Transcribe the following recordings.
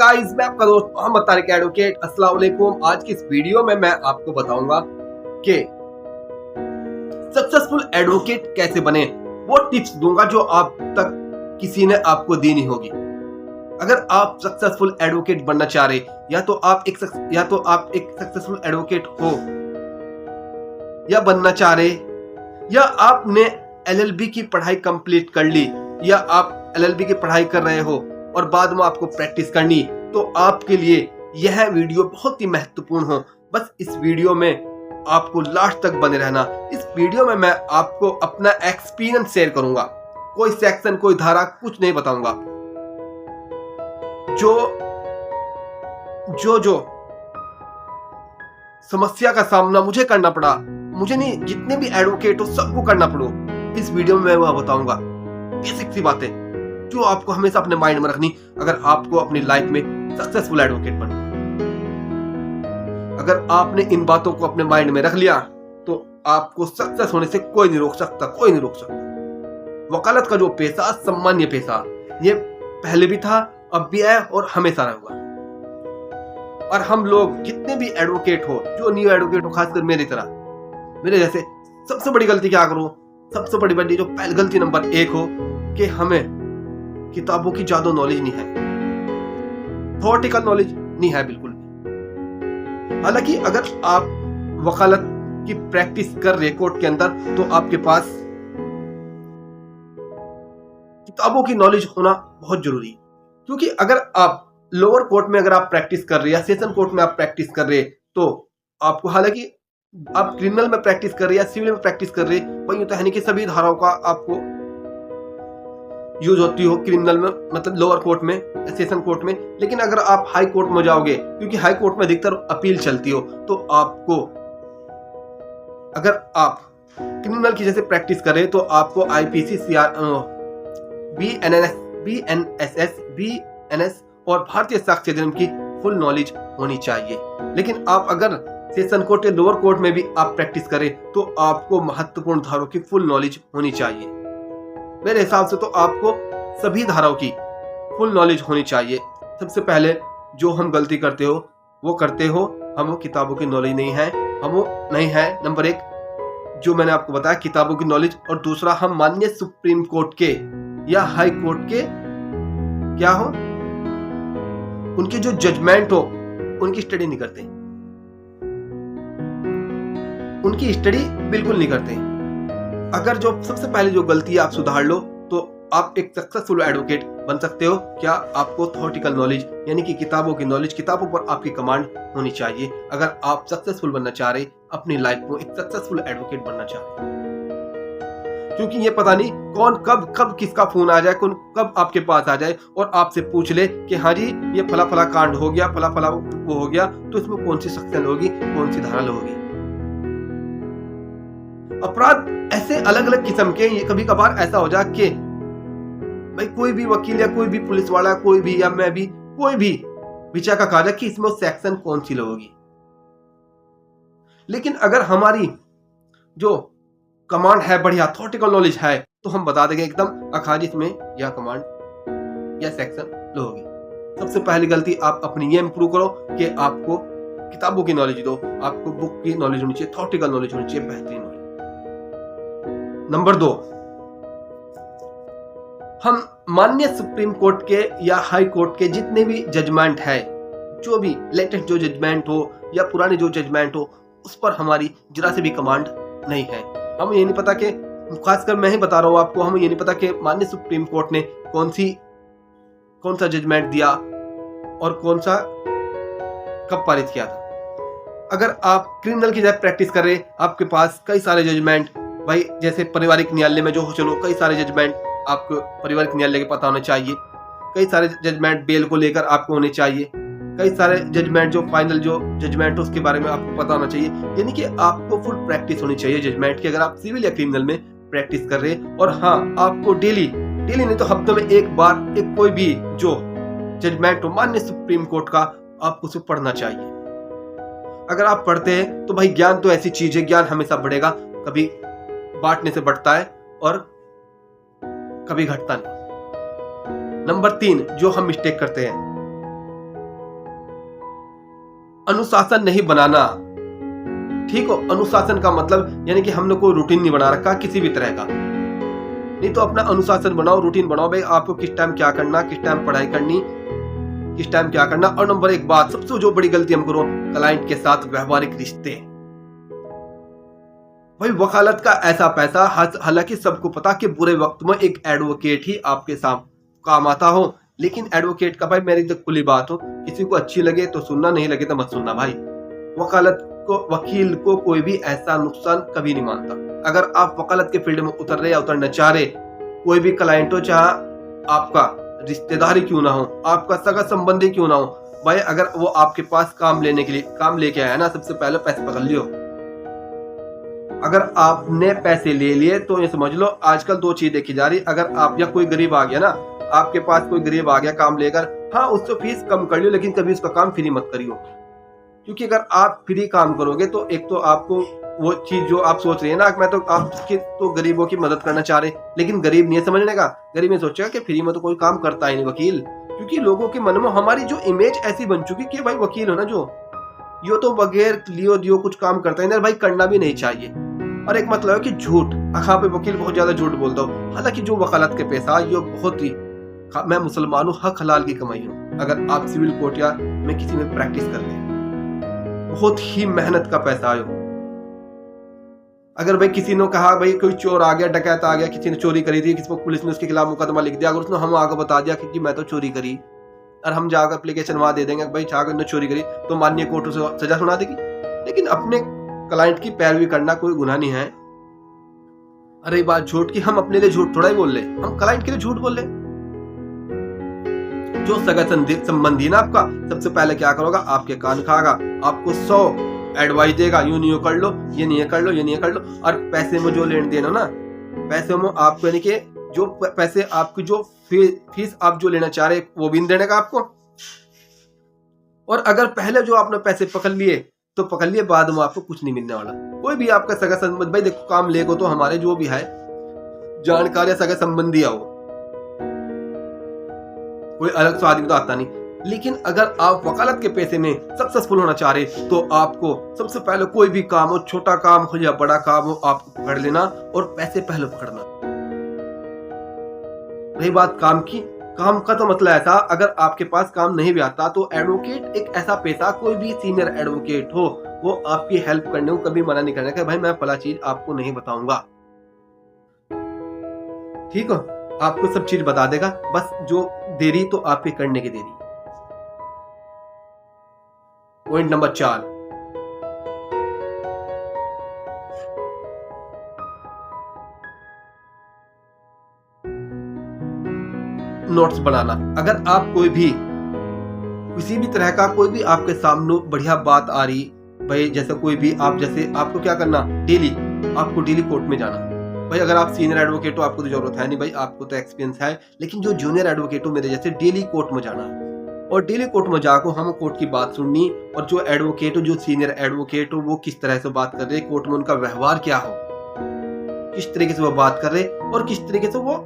Guys, मैं आपका दोस्त मोहम्मद तारिक एडवोकेट। अस्सलाम वालेकुम। आज की इस वीडियो में मैं आपको बताऊंगा कि सक्सेसफुल एडवोकेट कैसे बने। वो टिप्स दूंगा जो आप तक किसी ने आपको दी नहीं होगी। अगर आप सक्सेसफुल एडवोकेट बनना चाह रहे, या तो आप एक सक्सेसफुल एडवोकेट हो या बनना चाह रहे, या आपने एलएलबी की पढ़ाई कंप्लीट कर ली, या आप एलएलबी की पढ़ाई कर रहे हो और बाद में आपको प्रैक्टिस करनी, तो आपके लिए यह वीडियो बहुत ही महत्वपूर्ण हो। बस इस वीडियो में आपको लास्ट तक बने रहना। इस वीडियो में मैं आपको अपना एक्सपीरियंस शेयर करूंगा। कोई सेक्शन, कोई धारा कुछ नहीं बताऊंगा आपको। जो समस्या का सामना मुझे करना पड़ा, मुझे नहीं, जितने भी एडवोकेट हो सबको करना पड़ो, इस वीडियो में मैं वह बताऊंगा। बेसिक सी बातें जो आपको हमेशा अपने माइंड में रखनी अगर आपको अपनी लाइफ में सक्सेसफुल एडवोकेट बनना। अगर आपने इन बातों को अपने माइंड में रख लिया तो आपको सक्सेस होने से कोई नहीं रोक सकता, कोई नहीं रोक सकता। वकालत का जो पेशा, सम्मान्य पेशा, ये पहले भी था, अब भी है और हमेशा रहेगा। और हम लोग जितने भी एडवोकेट हो, जो न्यू एडवोकेट हो, खासकर मेरी तरह, मेरे जैसे, सबसे बड़ी गलती क्या करो? सबसे बड़ी जो पहली गलती नंबर 1 हो कि हमें किताबों की ज्यादा नॉलेज नहीं है, थ्योरेटिकल नॉलेज नहीं है बिल्कुल भी। हालांकि अगर आप वकालत की प्रैक्टिस कर रहे कोर्ट के अंदर, तो आपके पास किताबों की नॉलेज होना बहुत जरूरी है। क्योंकि अगर आप लोअर कोर्ट में अगर आप प्रैक्टिस कर रहे, या सेशन कोर्ट में आप प्रैक्टिस कर रहे, तो आपको, हालांकि आप क्रिमिनल में प्रैक्टिस कर रहे या सिविल में प्रैक्टिस कर रहे, वही तो है नहीं कि सभी धाराओं का आपको यूज होती हो क्रिमिनल में, मतलब लोअर कोर्ट में, सेशन कोर्ट में। लेकिन अगर आप हाई कोर्ट में जाओगे, क्योंकि हाई कोर्ट में अधिकतर अपील चलती हो, तो आपको, अगर आप क्रिमिनल की जैसे प्रैक्टिस करें, तो आपको आईपीसी, बीएनएस और भारतीय साक्ष्य अधिनियम की फुल नॉलेज होनी चाहिए। लेकिन आप अगर सेशन कोर्ट या लोअर कोर्ट में भी आप प्रैक्टिस करें, तो आपको महत्वपूर्ण धाराओं की फुल नॉलेज होनी चाहिए। मेरे हिसाब से तो आपको सभी धाराओं की फुल नॉलेज होनी चाहिए। सबसे पहले जो हम गलती करते हो, हम किताबों की नॉलेज नहीं है, नंबर 1 जो मैंने आपको बताया, किताबों की नॉलेज। और दूसरा, हम माननीय सुप्रीम कोर्ट के या हाई कोर्ट के क्या हो, उनके जो जजमेंट हो, उनकी स्टडी नहीं करते, उनकी स्टडी बिल्कुल नहीं करते। अगर जो सबसे पहले जो गलती आप सुधार लो, तो आप एक सक्सेसफुल एडवोकेट बन सकते हो। क्या? आपको थ्योरेटिकल नॉलेज, यानी कि किताबों की नॉलेज, किताबों पर आपकी कमांड होनी चाहिए। अगर आप सक्सेसफुल बनना चाह रहे, अपनी लाइफ में एक सक्सेसफुल एडवोकेट बनना चाह रहे, क्योंकि ये पता नहीं कौन कब किसका फोन आ जाए, कौन कब आपके पास आ जाए और आपसे पूछ ले कि हाँ जी, ये फला फला कांड हो गया, फला फला वो हो गया, तो इसमें कौन सी सेक्शन होगी, कौन सी धारा होगी। अपराध ऐसे अलग अलग किस्म के, ये कभी कभार ऐसा हो जाए कि भाई कोई भी वकील या कोई भी पुलिस वाला, कोई भी, या मैं भी, कोई भी विचार का कहा जाए कि इसमें सेक्शन कौन सी होगी। लेकिन अगर हमारी जो कमांड है, बढ़िया थ्योरेटिकल नॉलेज है, तो हम बता देंगे एकदम अखाजी इसमें यह कमांड या सेक्शन होगी। सबसे पहली गलती आप अपनी ये इंप्रूव करो कि आपको किताबों की नॉलेज दो, आपको बुक की नॉलेज होनी चाहिए, थ्योरेटिकल नॉलेज होनी चाहिए, बेहतरीन नॉलेज। नंबर 2, हम माननीय सुप्रीम कोर्ट के या हाई कोर्ट के जितने भी जजमेंट है, जो भी लेटेस्ट जो जजमेंट हो या पुराने जो जजमेंट हो, उस पर हमारी जरा से भी कमांड नहीं है। हमें ये नहीं पता कि, खासकर मैं ही बता रहा हूँ आपको, हमें ये नहीं पता कि माननीय सुप्रीम कोर्ट ने कौन सा जजमेंट दिया और कौन सा कब पारित किया था। अगर आप क्रिमिनल की जब प्रैक्टिस कर रहे, आपके पास कई सारे जजमेंट, भाई जैसे पारिवारिक न्यायालय में जो हो, चलो कई सारे जजमेंट आपको पारिवारिक न्यायालय के पता होने चाहिए, कई सारे जजमेंट बेल को लेकर आपको होने चाहिए, कई सारे जजमेंट जो फाइनल जो जजमेंट उसके बारे में आपको पता होना चाहिए। यानी कि आपको फुल प्रैक्टिस होनी चाहिए जजमेंट की, अगर आप सिविल या क्रिमिनल में प्रैक्टिस कर रहे। और हाँ, आपको डेली नहीं तो हफ्ते में एक बार एक कोई भी जो जजमेंट हो माननीय सुप्रीम कोर्ट का, आपको उसे पढ़ना चाहिए। अगर आप पढ़ते हैं तो भाई, ज्ञान तो ऐसी चीज है, ज्ञान हमेशा बढ़ेगा, कभी बांटने से बढ़ता है और कभी घटता नहीं। नंबर 3 जो हम मिस्टेक करते हैं, अनुशासन नहीं बनाना। ठीक हो, अनुशासन का मतलब यानी कि हमने कोई रूटीन नहीं बना रखा किसी भी तरह का। नहीं तो अपना अनुशासन बनाओ, रूटीन बनाओ भाई, आपको किस टाइम क्या करना, किस टाइम पढ़ाई करनी, किस टाइम क्या करना। और नंबर एक बात, सबसे जो बड़ी गलती हम करो, क्लाइंट के साथ व्यवहारिक रिश्ते। भाई वकालत का ऐसा पैसा, हालांकि सबको पता कि बुरे वक्त में एक एडवोकेट ही आपके साथ काम आता हो, लेकिन एडवोकेट का भाई मेरी तो खुली बात हो, किसी को अच्छी लगे तो सुनना, नहीं लगे तो मत सुनना भाई। वकील को कोई भी ऐसा नुकसान कभी नहीं मानता। अगर आप वकालत के फील्ड में उतर रहे या उतरना चाह रहे, कोई भी क्लाइंट हो, चाहे आपका रिश्तेदारी क्यों ना हो, आपका सगा संबंधी क्यों ना हो, भाई अगर वो आपके पास काम लेके आया ना, सबसे पहले पैसे पकड़ लियो। अगर आपने पैसे ले लिए तो ये समझ लो आजकल दो चीज देखी जा रही। अगर आप या कोई गरीब आ गया ना, आपके पास कोई गरीब आ गया काम लेकर, हाँ उससे फीस कम कर लियो, लेकिन कभी उसका काम फ्री मत करियो। क्योंकि अगर आप फ्री काम करोगे तो एक तो आपको वो चीज जो आप सोच रहे हैं ना, मैं तो आपके तो गरीबों की मदद करना चाह रहे, लेकिन गरीब नहीं समझने का। गरीब ये सोचेगा कि फ्री में तो कोई काम करता ही नहीं वकील, क्योंकि लोगों के मन में हमारी जो इमेज ऐसी बन चुकी कि भाई वकील हो ना जो, यो तो बगैर लियो दियो कुछ काम करता है ना भाई, करना भी नहीं चाहिए। और एक मतलब है कि झूठ, हाँ पे वकील बहुत ज्यादा झूठ बोलता हूँ। हालांकि जो वकालत के पैसा ये बहुत ही, मैं मुसलमान हूँ, हक हलाल की कमाई हूँ। अगर आप सिविल कोर्ट या में किसी में प्रैक्टिस कर रहे, बहुत ही मेहनत का पैसा आयो। अगर भाई किसी ने कहा भाई कोई चोर आ गया, डकैत आ गया, किसी ने चोरी करी थी, किसी को पुलिस ने उसके खिलाफ मुकदमा लिख दिया, अगर उसने हम आगे बता दिया कि मैं तो चोरी करी, और हम जाकर एप्लीकेशन वहां दे देंगे भाई जाकर ने चोरी करी, तो माननीय कोर्ट उसे सजा सुना देगी। लेकिन अपने क्लाइंट की पैरवी करना कोई गुनाह नहीं है। अरे बात झूठ की, हम अपने लिए झूठ थोड़ा ही बोल रहे, हम क्लाइंट के लिए झूठ बोल रहे। जो सगा संबंधी ना आपका, सबसे पहले क्या करोगा, आपके कान खाएगा, आपको 100 एडवाइस देगा, यूं नहीं कर लो, ये नहीं कर लो, ये नहीं कर लो। और पैसे में जो लेन देन हो ना, पैसे में आपको यानी कि जो पैसे आपकी जो फीस आप जो लेना चाह रहे वो भी नहीं देने का आपको। और अगर पहले जो आपने पैसे पकड़ लिए तो पकड़ लिए, बाद में आपको कुछ नहीं मिलने वाला। कोई भी आपका सगा संबंधी, भाई देखो काम लेगो तो हमारे जो भी है जानकार या सगा संबंधी आओ, कोई अलग तो आदमी तो आता नहीं। लेकिन अगर आप वकालत के पैसे में सक्सेसफुल होना चाह रहे तो आपको सबसे पहले कोई भी काम हो, छोटा काम हो या बड़ा काम हो, आपको पकड़ लेना और पैसे पहले पकड़ना। रही बात काम की, काम का तो मतलब ऐसा, अगर आपके पास काम नहीं भी आता तो एडवोकेट एक ऐसा पेशा, कोई भी सीनियर एडवोकेट हो वो आपकी हेल्प करने को कभी मना नहीं करने का, भाई मैं फला चीज आपको नहीं बताऊंगा, ठीक हो, आपको सब चीज बता देगा, बस जो देरी तो आपके करने की देरी। पॉइंट नंबर 4, नोट्स बनाना। अगर आप कोई भी किसी भी तरह का कोई भी आपके सामने बढ़िया बात आ रही, भाई जैसे कोई भी आप, जैसे आपको क्या करना, आपको डेली कोर्ट में जाना। भाई अगर आप सीनियर एडवोकेट हो आपको तो जरूरत है नहीं, भाई आपको तो एक्सपीरियंस है, लेकिन जो जूनियर एडवोकेट हो मेरे जैसे, डेली कोर्ट में जाना। और डेली कोर्ट में जाकर हम कोर्ट की बात सुननी, और जो एडवोकेट हो, जो सीनियर एडवोकेट हो, वो किस तरह से बात कर रहे, कोर्ट में उनका व्यवहार क्या हो, किस तरीके से वो बात कर रहे और किस तरीके से वो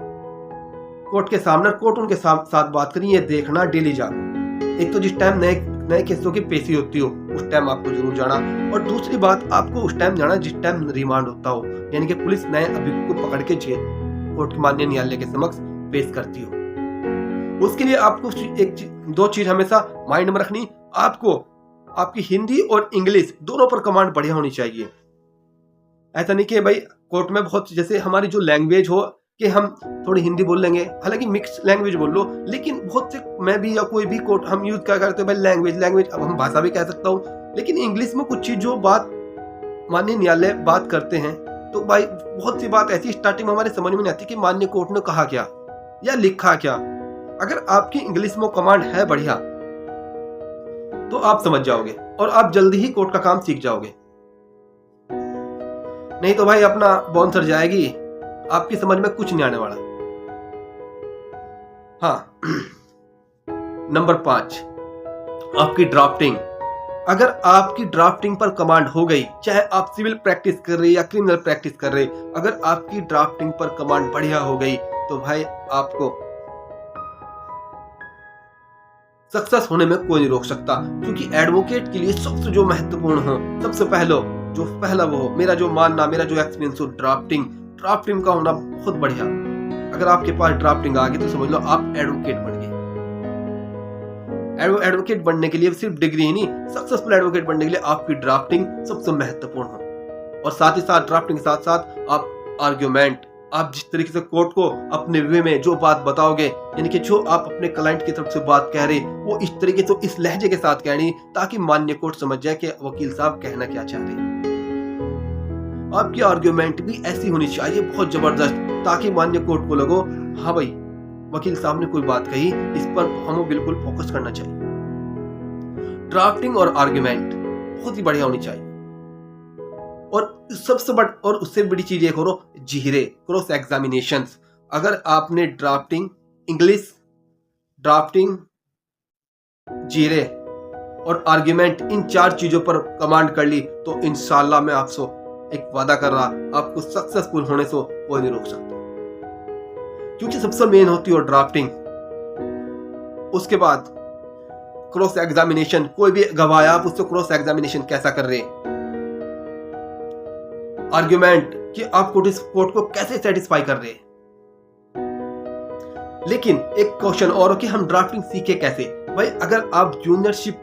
कोर्ट के सामने, कोर्ट उनके साथ बात करी, ये देखना डेली जाना। एक तो जिस टाइम नए केसों की पेशी होती हो उस टाइम आपको जरूर जाना, और दूसरी बात आपको उस टाइम जाना जिस टाइम रिमांड होता हो, यानी कि पुलिस नए अभियुक्त को पकड़ के जेल कोर्ट के माननीय न्यायालय के समक्ष पेश करती हो। उसके लिए आपको दो चीज हमेशा माइंड में रखनी, आपको आपकी हिंदी और इंग्लिश दोनों पर कमांड बढ़िया होनी चाहिए। ऐसा नहीं कि भाई कोर्ट में बहुत, जैसे हमारी जो लैंग्वेज हो कि हम थोड़ी हिंदी बोल लेंगे, हालांकि मिक्स लैंग्वेज बोल लो, लेकिन बहुत से मैं भी या कोई भी कोर्ट हम यूज क्या करते हैं भाई लैंग्वेज, अब हम भाषा भी कह सकता हूँ, लेकिन इंग्लिश में कुछ चीज जो बात माननीय न्यायालय बात करते हैं तो भाई बहुत सी बात ऐसी स्टार्टिंग में हमारे समझ में नहीं आती कि माननीय कोर्ट ने कहा क्या या लिखा क्या। अगर आपकी इंग्लिश में कमांड है बढ़िया तो आप समझ जाओगे और आप जल्दी ही कोर्ट का काम सीख जाओगे। नहीं तो भाई अपना बाउंसर जाएगी, आपकी समझ में कुछ नहीं आने वाला। हाँ नंबर 5, आपकी ड्राफ्टिंग। अगर आपकी ड्राफ्टिंग पर कमांड हो गई, चाहे आप सिविल प्रैक्टिस कर रहे या क्रिमिनल प्रैक्टिस कर रहे, अगर आपकी ड्राफ्टिंग पर कमांड बढ़िया हो गई तो भाई आपको सक्सेस होने में कोई नहीं रोक सकता, क्योंकि एडवोकेट के लिए सबसे जो महत्वपूर्ण हो, सबसे पहला वो हो, मेरा जो मानना, मेरा जो एक्सपीरियंस हो, ड्राफ्टिंग का होना बहुत बढ़िया। अगर आपके पास ड्राफ्टिंग आ गई तो समझ लो आप एडवोकेट बन गए। एडवोकेट बनने के लिए सिर्फ डिग्री ही नहीं, सक्सेसफुल एडवोकेट बनने के लिए आपकी ड्राफ्टिंग सबसे महत्वपूर्ण हो। और साथ ही साथ ड्राफ्टिंग के साथ साथ आप आर्ग्यूमेंट, आप जिस तरीके से कोर्ट को अपने वे में जो बात बताओगे, यानी कि जो आप अपने क्लाइंट की तरफ से बात कह रहे वो इस तरीके से, इस लहजे के साथ कहनी, ताकि मान्य कोर्ट समझ जाए कि वकील साहब कहना क्या चाह रहे हैं। आपकी आर्ग्यूमेंट भी ऐसी होनी चाहिए, बहुत जबरदस्त, ताकि मान्य कोर्ट को लगो हाँ भाई वकील साहब ने कोई बात कही, इस पर हमें बिल्कुल फोकस करना चाहिए। ड्राफ्टिंग और आर्ग्यूमेंट बहुत ही बढ़िया होनी चाहिए। और सबसे बड़ और उससे बड़ी चीज एक और जीरे, क्रॉस एग्जामिनेशंस। अगर आपने ड्राफ्टिंग इंग्लिश, ड्राफ्टिंग, जीरे और आर्ग्यूमेंट, इन 4 चीजों पर कमांड कर ली तो इंशाल्लाह मैं आपसे एक वादा कर रहा, आपको सक्सेसफुल होने से कोई नहीं रोक सकता। क्योंकि सबसे मेन होती है ड्राफ्टिंग, उसके बाद क्रॉस एग्जामिनेशन। कोई भी गवाह आप उससे क्रॉस एग्जामिनेशन कैसा कर रहे, आर्ग्यूमेंट कि आप कोर्ट को कैसे सेटिस्फाई कर रहे हैं। लेकिन एक क्वेश्चन और कि हम ड्राफ्टिंग सीखे कैसे। भाई अगर आप जूनियरशिप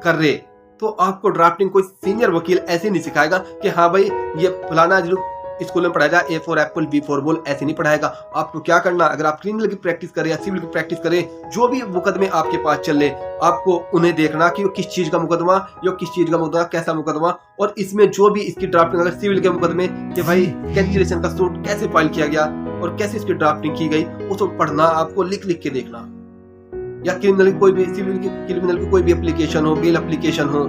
कर रहे तो आपको ड्राफ्टिंग कोई सीनियर वकील ऐसे नहीं सिखाएगा कि हाँ भाई ये फलाना जो स्कूल में पढ़ाया जाए, A for Apple, B for ball, ऐसे नहीं पढ़ाएगा। आपको क्या करना, अगर आप क्रिमिनल की प्रैक्टिस करें या सिविल की प्रैक्टिस करें, जो भी मुकदमे आपके पास चल रहे, आपको उन्हें देखना कि वो किस चीज का मुकदमा या किस चीज का मुकदमा, कैसा मुकदमा, और इसमें जो भी इसकी ड्राफ्टिंग, अगर सिविल के मुकदमे कि भाई कैंसिलेशन का सूट कैसे फाइल किया गया और कैसे इसकी ड्राफ्टिंग की गई, उसको पढ़ना, आपको लिख लिख के देखना। या क्रिमिनल कोई भी, सिविल की क्रिमिनल की कोई भी एप्लीकेशन हो, बेल एप्लीकेशन हो,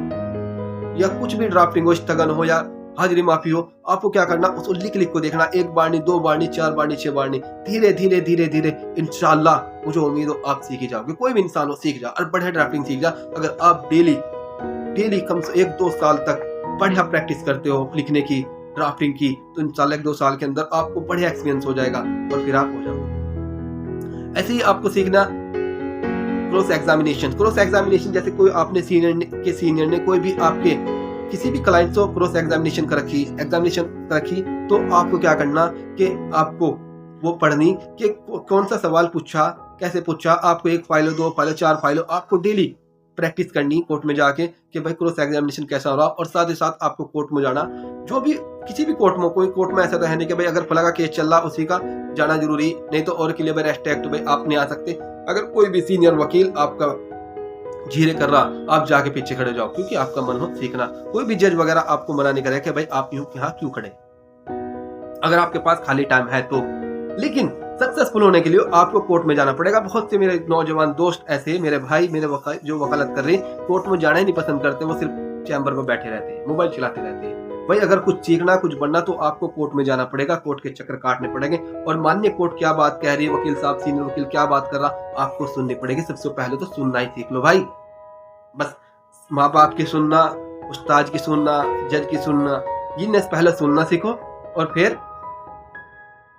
या कुछ भी ड्राफ्टिंग हो, स्थगन हो या हाजिरी माफी हो, आपको क्या करना, उसको लिख लिख को देखना। 1 बार नहीं, 2 बार नहीं, 4 बार नहीं, 6 बार नहीं, धीरे धीरे धीरे धीरे इंशाल्लाह मुझे उम्मीद हो आप सीख ही जाओगे। कोई भी इंसान हो सीख जा, और बढ़िया ड्राफ्टिंग सीख जा। अगर आप डेली कम से 1-2 साल तक बढ़िया प्रैक्टिस करते हो लिखने की, ड्राफ्टिंग की, तो इंशाल्लाह 1-2 साल के अंदर आपको बढ़िया एक्सपीरियंस हो जाएगा और फिर आप हो जाओगे। ऐसे ही आपको सीखना क्रॉस एग्जामिनेशन। जैसे कोई आपने सीनियर ने कोई भी आपके किसी भी क्लाइंट को क्रॉस एग्जामिनेशन कर रखी, तो आपको क्या करना कि आपको वो पढ़नी कि कौन सा सवाल पूछा, कैसे पूछा, आपको 1 फाइल हो, 2 फाइल हो, 4 फाइल हो, आपको डेली प्रैक्टिस करनी कोर्ट में जाके कि भाई क्रॉस एग्जामिनेशन कैसा हो रहा। और साथ ही साथ आपको कोर्ट में जाना, जो भी किसी भी कोर्ट में, कोई कोर्ट में ऐसा तो है नहीं कि भाई अगर फला का केस चल रहा उसी का जाना जरूरी, नहीं तो और क्लियर अरेस्ट एक्ट भाई आप नहीं आ सकते। अगर कोई भी सीनियर वकील आपका झीरे कर रहा, आप जाके पीछे खड़े जाओ, क्योंकि आपका मन हो सीखना। कोई भी जज वगैरह आपको मना नहीं करे कि भाई आप यहाँ क्यों खड़े, अगर आपके पास खाली टाइम है तो। लेकिन सक्सेसफुल होने के लिए आपको कोर्ट में जाना पड़ेगा। बहुत से मेरे नौजवान दोस्त ऐसे, मेरे भाई, मेरे जो वकालत कर रहे हैं, कोर्ट में जाना ही नहीं पसंद करते, वो सिर्फ चैम्बर में बैठे रहते हैं, मोबाइल चलाते रहते हैं। भाई अगर कुछ सीखना, कुछ बनना, तो आपको कोर्ट में जाना पड़ेगा, कोर्ट के चक्कर काटने पड़ेंगे, और मान्य कोर्ट क्या बात कह रही है, वकील साहब, सीनियर वकील क्या बात कर रहा, आपको सुननी पड़ेगी। सबसे पहले तो सुनना ही सीख लो भाई। बस माँ बाप की सुनना, उस्ताद की सुनना, जज की सुनना, ये पहले सुनना सीखो, और फिर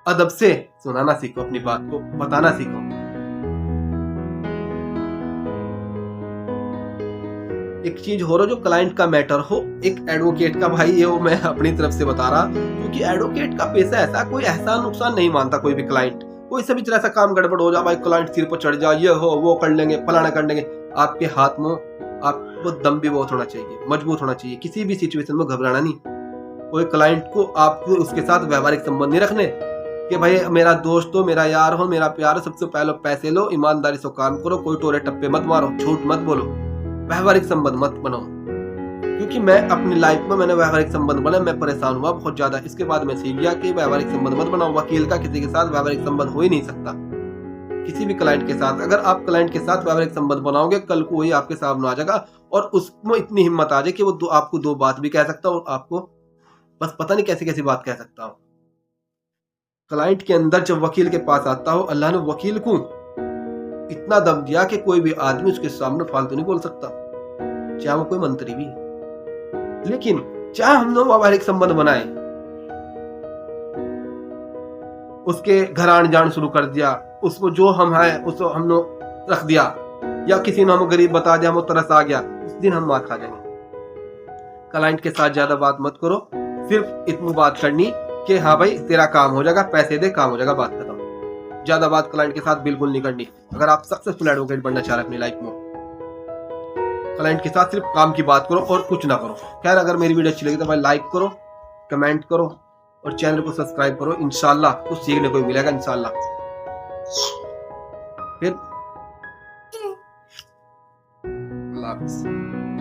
अदब से सुनाना सीखो, अपनी बात को बताना सीखो। एक चीज हो रहा, जो क्लाइंट का मैटर हो, एक एडवोकेट का, भाई ये वो मैं अपनी तरफ से बता रहा, क्योंकि एडवोकेट का पेशा ऐसा, कोई एहसान नुकसान नहीं मानता कोई भी क्लाइंट। कोई सा भी तरह सा काम गड़बड़ हो जाए, भाई क्लाइंट सिर पर चढ़ जाए, ये हो वो कर लेंगे, फलाना कर लेंगे, आपके हाथ में आपको दम भी बहुत होना चाहिए, मजबूत होना चाहिए। किसी भी सिचुएशन में घबराना नहीं। कोई क्लाइंट को आपको उसके साथ व्यवहारिक संबंध नहीं रखने कि भाई मेरा दोस्त हो, मेरा यार हो, मेरा प्यार हो, सबसे पहले पैसे लो, ईमानदारी से काम करो, कोई टोरे टप्पे मत मारो, झूठ मत बोलो, व्यवहारिक संबंध मत बनाओ। क्योंकि मैं अपनी लाइफ में मैंने व्यवहारिक संबंध बनाए, मैं परेशान हुआ बहुत ज्यादा। इसके बाद मैं सीख गया कि व्यवहारिक संबंध मत बनाओ। वकील का किसी के साथ व्यवहारिक संबंध हो ही नहीं सकता, किसी भी क्लाइंट के साथ। अगर आप क्लाइंट के साथ व्यवहारिक संबंध बनाओगे, कल को वही आपके सामने आ जाएगा, और उसमें इतनी हिम्मत आ जाए कि वो आपको 2 बात भी कह सकता हो, और आपको बस पता नहीं कैसी कैसी बात कह सकता हो। क्लाइंट के अंदर जब वकील के पास आता हो, अल्लाह ने वकील को इतना दम दिया कि कोई भी आदमी उसके सामने फालतू नहीं बोल सकता, चाहे वो कोई मंत्री भी। लेकिन चाहे हम लोग व्यवहारिक संबंध बनाए, उसके घर आने जान शुरू कर दिया, उसको जो हम है उसको हम लोग रख दिया, या किसी ने हमें गरीब बता दिया, हमें तरस आ गया, उस दिन हम मार खा जाएंगे। क्लाइंट के साथ ज्यादा बात मत करो, सिर्फ इतनी बात करनी कि हाँ भाई तेरा काम हो जाएगा, पैसे दे, काम हो जाएगा, बात खत्म। ज्यादा बात क्लाइंट के साथ बिल्कुल नहीं करनी। अगर आप सक्सेसफुल एडवोकेट बनना चाह रहे हैं अपनी लाइफ में, क्लाइंट के साथ सिर्फ काम की बात करो और कुछ ना करो। खैर, अगर मेरी वीडियो अच्छी लगी तो भाई लाइक करो, कमेंट करो और चैनल को सब्सक्राइब करो। इंशाल्लाह कुछ सीखने को मिलेगा इंशाल्लाह। फिर अल्लाह हाफिज़।